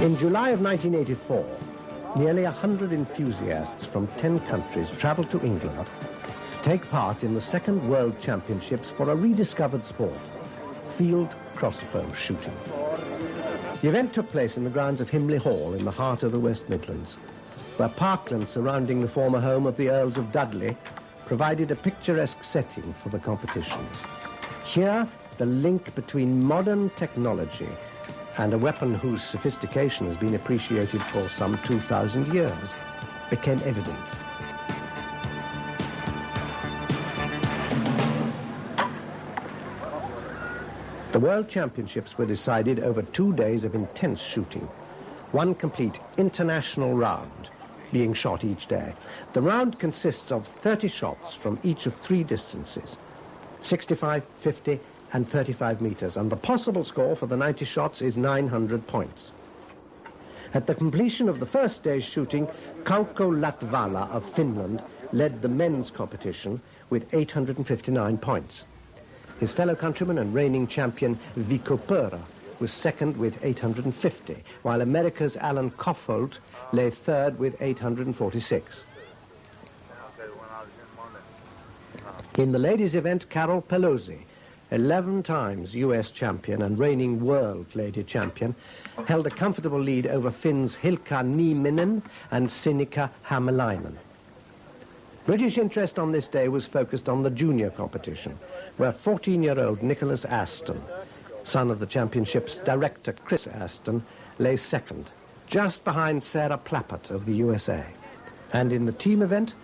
In July of 1984, nearly 100 enthusiasts from 10 countries traveled to England to take part in the second World Championships for a rediscovered sport, field crossbow shooting. The event took place in the grounds of Himley Hall in the heart of the West Midlands, where parkland surrounding the former home of the Earls of Dudley provided a picturesque setting for the competitions. Here, the link between modern technology and a weapon whose sophistication has been appreciated for some 2,000 years became evident. The World Championships were decided over 2 days of intense shooting, one complete international round being shot each day. The round consists of 30 shots from each of 3 distances, 65, 50, and 35 meters, and the possible score for the 90 shots is 900 points. At the completion of the first day's shooting, Kauko Latvala of Finland led the men's competition with 859 points. His fellow countryman and reigning champion Vico Pura was second with 850, while America's Alan Koffold lay third with 846. In the ladies' event, Carol Pelosi, 11 times US champion and reigning world lady champion, held a comfortable lead over Finn's Hilkka Nieminen and Sinikka Hämäläinen. British interest on this day was focused on the junior competition, where 14-year-old Nicholas Aston, son of the championship's director Chris Aston, lay second, just behind Sarah Plappert of the USA. And in the team event,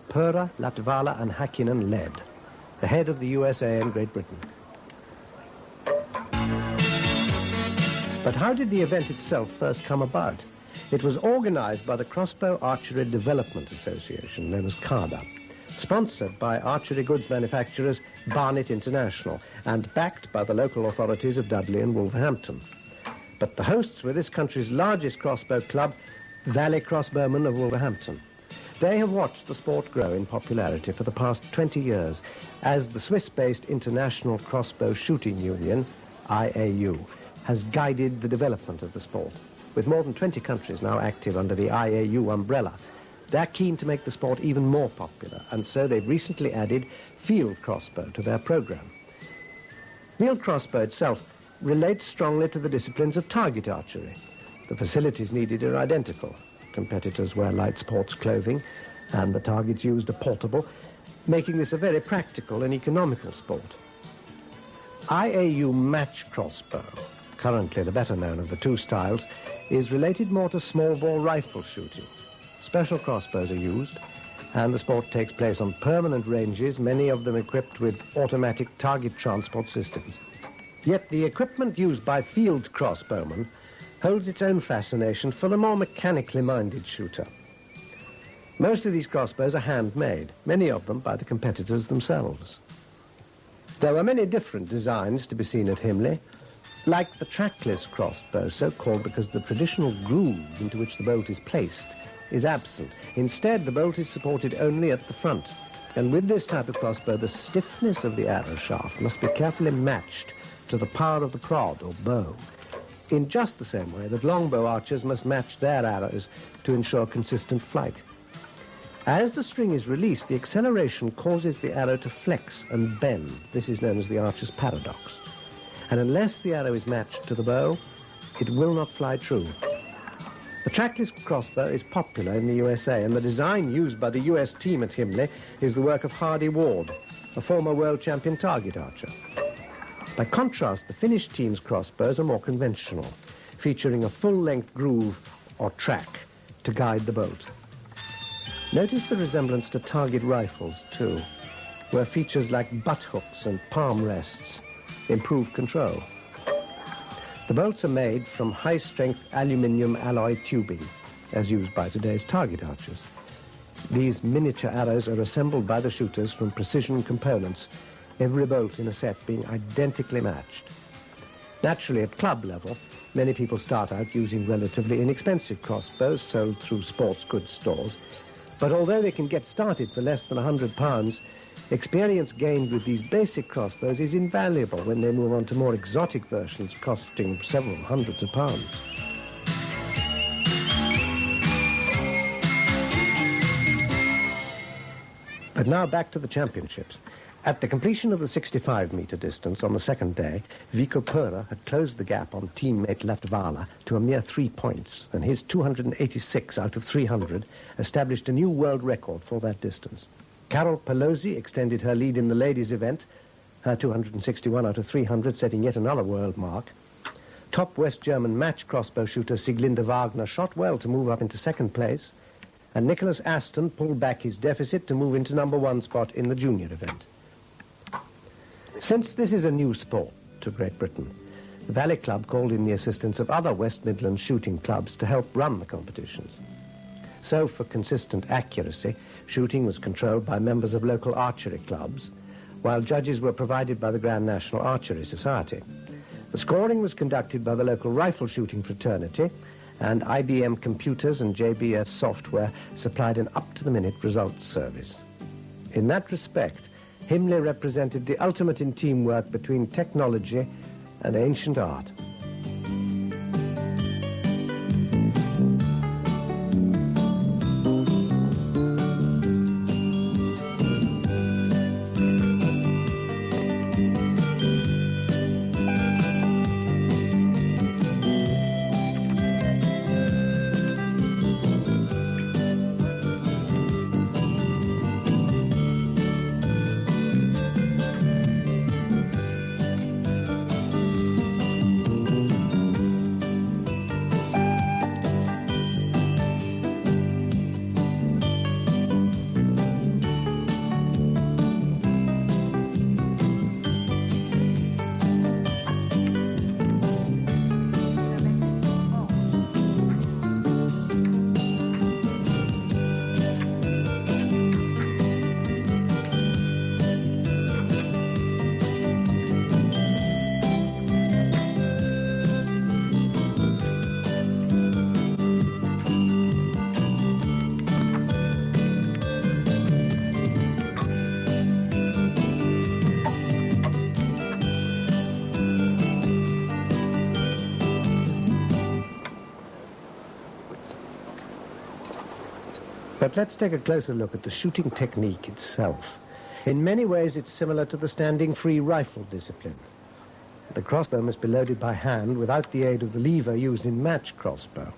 Pura, Latvala and Häkkinen led, ahead of the USA and Great Britain. But how did the event itself first come about? It was organized by the Crossbow Archery Development Association, known as CARDA, sponsored by archery goods manufacturers Barnett International, and backed by the local authorities of Dudley and Wolverhampton. But the hosts were this country's largest crossbow club, Valley Crossbowmen of Wolverhampton. They have watched the sport grow in popularity for the past 20 years as the Swiss-based International Crossbow Shooting Union, IAU, has guided the development of the sport. With more than 20 countries now active under the IAU umbrella, they're keen to make the sport even more popular, and so they've recently added field crossbow to their program. Field crossbow itself relates strongly to the disciplines of target archery. The facilities needed are identical. Competitors wear light sports clothing, and the targets used are portable, making this a very practical and economical sport. IAU match crossbow, currently the better known of the two styles, is related more to small ball rifle shooting. Special crossbows are used, and the sport takes place on permanent ranges, many of them equipped with automatic target transport systems. Yet the equipment used by field crossbowmen holds its own fascination for the more mechanically minded shooter. Most of these crossbows are handmade, many of them by the competitors themselves. There are many different designs to be seen at Himley, like the trackless crossbow, so called because the traditional groove into which the bolt is placed is absent. Instead, the bolt is supported only at the front. And with this type of crossbow, the stiffness of the arrow shaft must be carefully matched to the power of the prod or bow, in just the same way that longbow archers must match their arrows to ensure consistent flight. As the string is released, the acceleration causes the arrow to flex and bend. This is known as the archer's paradox. And unless the arrow is matched to the bow, it will not fly true. The trackless crossbow is popular in the USA, and the design used by the US team at Himley is the work of Hardy Ward, a former world champion target archer. By contrast, the Finnish team's crossbows are more conventional, featuring a full-length groove or track to guide the bolt. Notice the resemblance to target rifles, too, where features like butt hooks and palm rests improve control. The bolts are made from high-strength aluminium alloy tubing, as used by today's target archers. These miniature arrows are assembled by the shooters from precision components, every bolt in a set being identically matched. Naturally, at club level, many people start out using relatively inexpensive crossbows sold through sports goods stores, but although they can get started for less than £100, experience gained with these basic crossbows is invaluable when they move on to more exotic versions costing several hundreds of pounds. But now back to the championships. At the completion of the 65-metre distance on the second day, Vico Pura had closed the gap on teammate Latvala to a mere 3 points, and his 286 out of 300 established a new world record for that distance. Carol Pelosi extended her lead in the ladies' event, her 261 out of 300 setting yet another world mark. Top West German match crossbow shooter Sieglinde Wagner shot well to move up into second place, and Nicholas Aston pulled back his deficit to move into number 1 spot in the junior event. Since this is a new sport to Great Britain, the Valley Club called in the assistance of other West Midlands shooting clubs to help run the competitions. So, for consistent accuracy, shooting was controlled by members of local archery clubs, while judges were provided by the Grand National Archery Society. The scoring was conducted by the local rifle shooting fraternity, and IBM computers and JBS software supplied an up-to-the-minute results service. In that respect, Himley represented the ultimate in teamwork between technology and ancient art. But let's take a closer look at the shooting technique itself. In many ways, it's similar to the standing free rifle discipline. The crossbow must be loaded by hand without the aid of the lever used in match crossbow.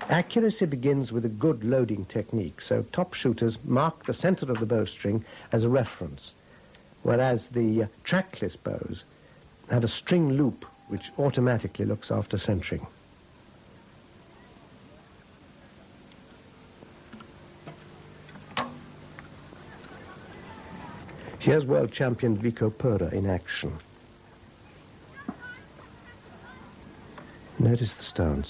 Accuracy begins with a good loading technique, so top shooters mark the center of the bowstring as a reference, whereas the trackless bows have a string loop which automatically looks after centering. Here's world champion Vico Pura in action. Notice the stance.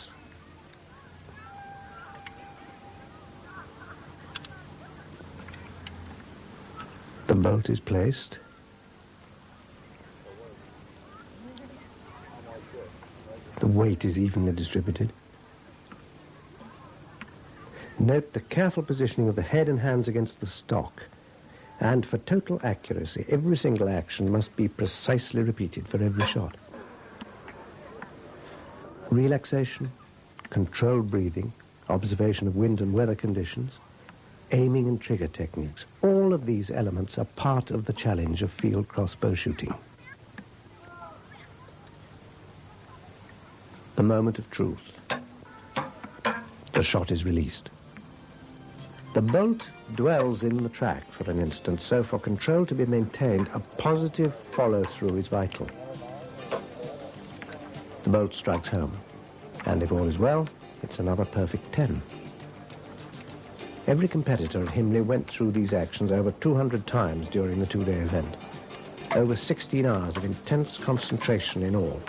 The bolt is placed. The weight is evenly distributed. Note the careful positioning of the head and hands against the stock. And for total accuracy, every single action must be precisely repeated for every shot. Relaxation, controlled breathing, observation of wind and weather conditions, aiming and trigger techniques. All of these elements are part of the challenge of field crossbow shooting. The moment of truth. The shot is released. The bolt dwells in the track for an instant, so for control to be maintained, a positive follow-through is vital. The bolt strikes home, and if all is well, it's another perfect 10. Every competitor at Himley went through these actions over 200 times during the two-day event. Over 16 hours of intense concentration in all,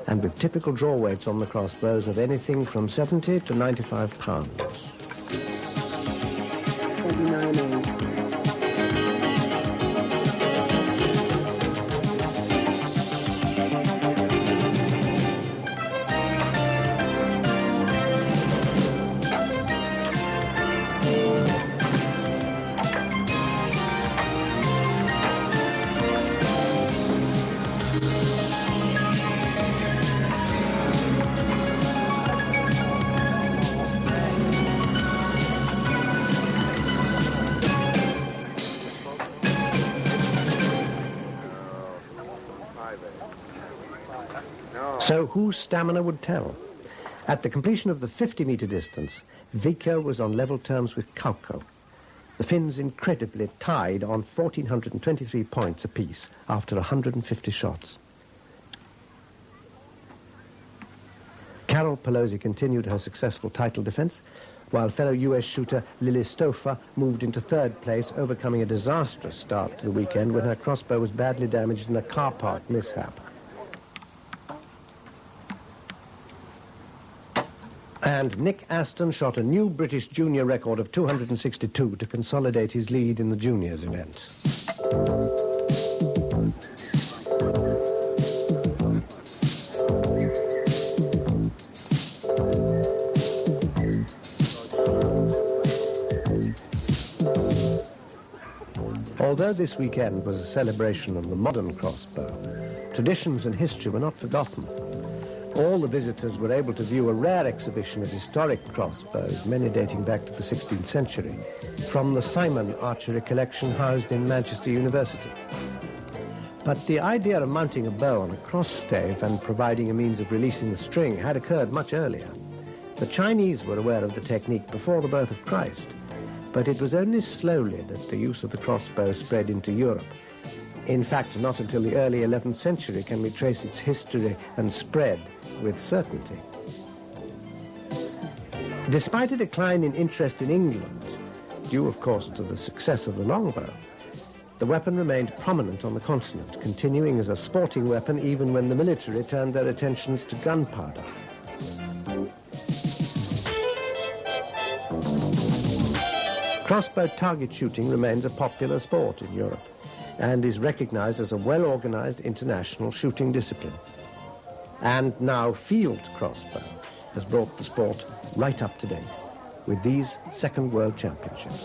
and with typical draw weights on the crossbows of anything from 70 to 95 pounds. 29. So whose stamina would tell? At the completion of the 50-meter distance, Vico was on level terms with Kauko. The Finns incredibly tied on 1,423 points apiece after 150 shots. Carol Pelosi continued her successful title defense, while fellow U.S. shooter Lily Stouffer moved into third place, overcoming a disastrous start to the weekend when her crossbow was badly damaged in a car park mishap. And Nick Aston shot a new British junior record of 262 to consolidate his lead in the juniors event. Although this weekend was a celebration of the modern crossbow, traditions and history were not forgotten. All the visitors were able to view a rare exhibition of historic crossbows, many dating back to the 16th century, from the Simon Archery Collection housed in Manchester University. But the idea of mounting a bow on a cross stave and providing a means of releasing the string had occurred much earlier. The Chinese were aware of the technique before the birth of Christ, but it was only slowly that the use of the crossbow spread into Europe. In fact, not until the early 11th century can we trace its history and spread with certainty. Despite a decline in interest in England, due of course to the success of the longbow, the weapon remained prominent on the continent, continuing as a sporting weapon even when the military turned their attentions to gunpowder. Crossbow target shooting remains a popular sport in Europe and is recognized as a well-organized international shooting discipline. And now field crossbow has brought the sport right up to date with these Second World Championships.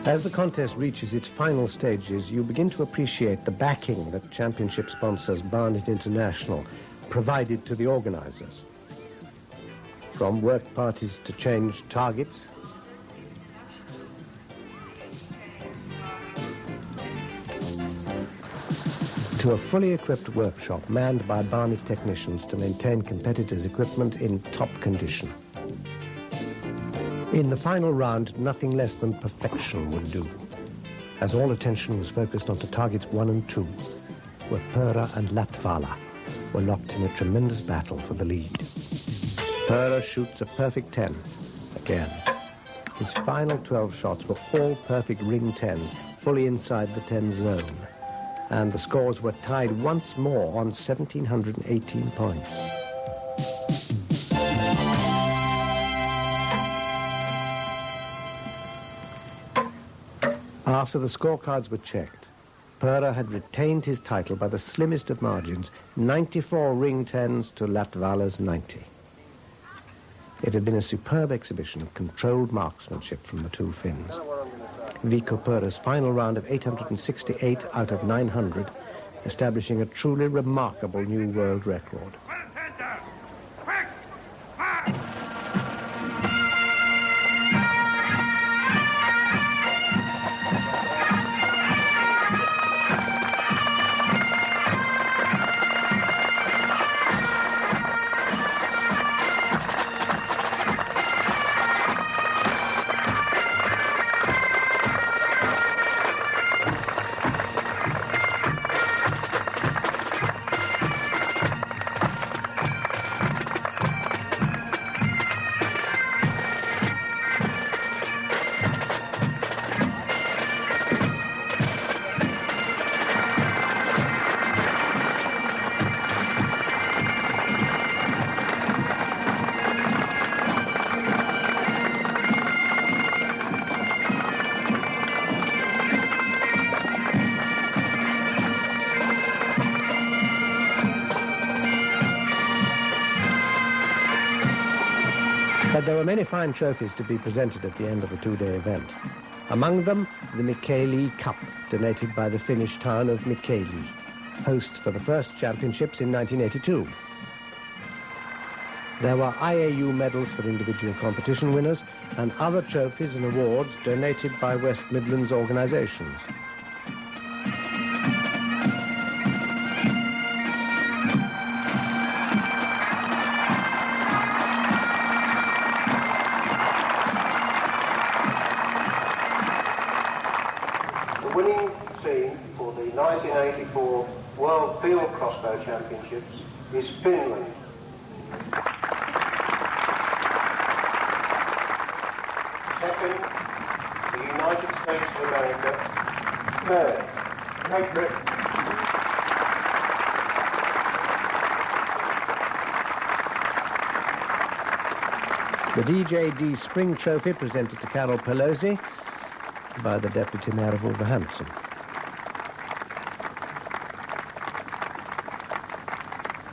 As the contest reaches its final stages, you begin to appreciate the backing that championship sponsors Barnet International provided to the organizers. From work parties to change targets, to a fully equipped workshop manned by Barnet technicians to maintain competitors' equipment in top condition. In the final round, nothing less than perfection would do, as all attention was focused onto targets 1 and 2, where Pura and Latvala were locked in a tremendous battle for the lead. Pura shoots a perfect 10, again. His final 12 shots were all perfect ring 10s, fully inside the 10 zone, and the scores were tied once more on 1,718 points. After the scorecards were checked, Pura had retained his title by the slimmest of margins, 94 ring 10s to Latvala's 90. It had been a superb exhibition of controlled marksmanship from the two Finns. Vico Pura's final round of 868 out of 900, establishing a truly remarkable new world record. many fine trophies to be presented at the end of the two-day event. Among them, the Mikkeli Cup, donated by the Finnish town of Mikkeli, host for the first championships in 1982. There were IAU medals for individual competition winners and other trophies and awards donated by West Midlands organisations. The winning team for the 1984 World Field Crossbow Championships is Finland. Second, the United States of America. Third, Great Britain. The DJD Spring Trophy presented to Carol Pelosi by the Deputy Mayor of Wolverhampton.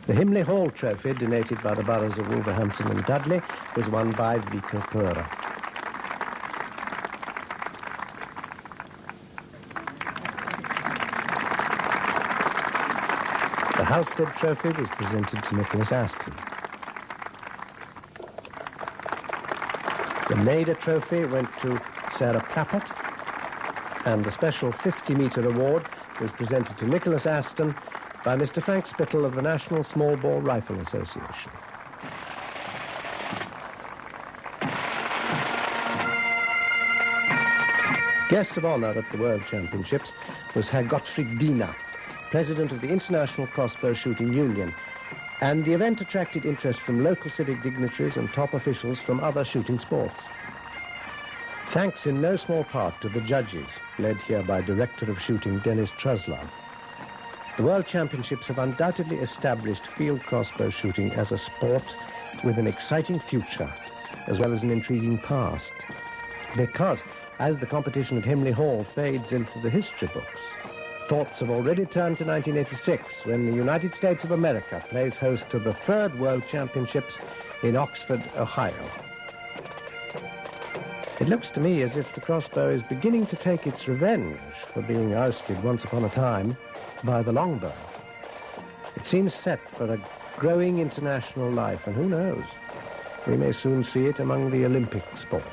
The Himley Hall Trophy, donated by the boroughs of Wolverhampton and Dudley, was won by Vika Pura. The Halstead Trophy was presented to Nicholas Aston. The Nader Trophy went to Sarah Plappert, and the special 50-metre award was presented to Nicholas Aston by Mr. Frank Spittle of the National Small Bore Rifle Association. Guest of honour at the World Championships was Herr Gottfried Diener, President of the International Crossbow Shooting Union, and the event attracted interest from local civic dignitaries and top officials from other shooting sports. Thanks in no small part to the judges, led here by Director of Shooting Dennis Truslove. The World Championships have undoubtedly established field crossbow shooting as a sport with an exciting future, as well as an intriguing past. Because, as the competition at Himley Hall fades into the history books, thoughts have already turned to 1986, when the United States of America plays host to the third World Championships in Oxford, Ohio. It looks to me as if the crossbow is beginning to take its revenge for being ousted once upon a time by the longbow. It seems set for a growing international life, and who knows, we may soon see it among the Olympic sports.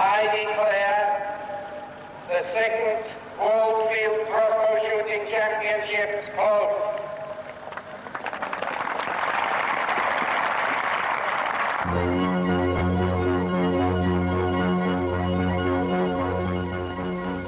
I declare the second World Field Crossbow Shooting Championships called